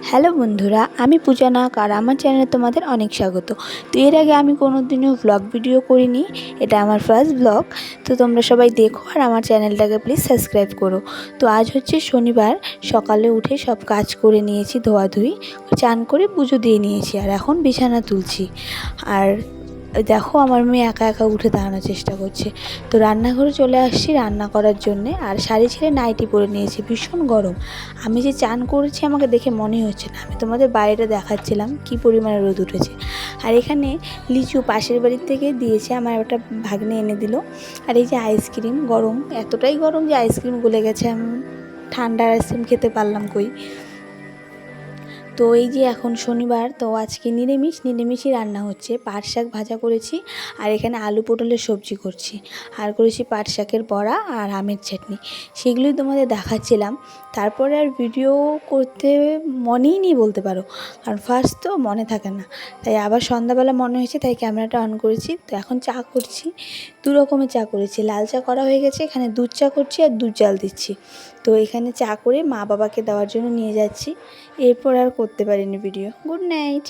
Hello বন্ধুরা, আমি পূজা নাগ আর আমার চ্যানেলে তোমাদের অনেক স্বাগত। তো এর আগে আমি কোনোদিনও ব্লগ ভিডিও করিনি, এটা আমার ফার্স্ট ব্লগ। তো তোমরা সবাই দেখো আর আমার চ্যানেলটাকে প্লিজ সাবস্ক্রাইব করো। তো আজ হচ্ছে শনিবার, সকালে উঠে সব কাজ করে নিয়েছি, ধোয়াধুয়ি, চান করে পুজো দিয়ে নিয়েছি আর এখন বিছানা তুলছি। আর দেখো আমার মেয়ে একা একা উঠে দাঁড়ানোর চেষ্টা করছে। তো রান্নাঘরে চলে আসছি রান্না করার জন্যে, আর শাড়ি ছেড়ে নাইটি পরে নিয়েছি, ভীষণ গরম। আমি যে চান করেছি আমাকে দেখে মনেই হচ্ছে না, আমি তোমাদের বাইরেটা দেখাচ্ছিলাম কী পরিমাণে রোদ উঠেছে। আর এখানে লিচু পাশের বাড়ির থেকে দিয়েছে, আমার একটা ভাগ্নে এনে দিল। আর এই যে আইসক্রিম, গরম, এতটাই গরম যে আইসক্রিম গলে গেছে, আমি ঠান্ডার আইসক্রিম খেতে পারলাম কই। তো এই যে এখন শনিবার, তো আজকে নিরামিষই রান্না হচ্ছে। পাট শাক ভাজা করেছি আর এখানে আলু পটলের সবজি করছি, আর করেছি পাট শাকের বড়া আর আমের চাটনি, সেগুলোই তোমাদের দেখাচ্ছিলাম। তারপরে আর ভিডিও করতে মনেই নেই বলতে পারো, কারণ ফার্স্ট তো মনে থাকে না, তাই আবার সন্ধ্যাবেলা মনে হয়েছে, তাই ক্যামেরাটা অন করেছি। তো এখন চা করছি, দু রকমের চা করেছি, লাল চা করা হয়ে গেছে, এখানে দুধ চা করছি আর দুধ জাল দিচ্ছি। তো এখানে চা করে মা বাবাকে দেওয়ার জন্য নিয়ে যাচ্ছি। এরপর আর করতে পারিনি ভিডিও। Good night.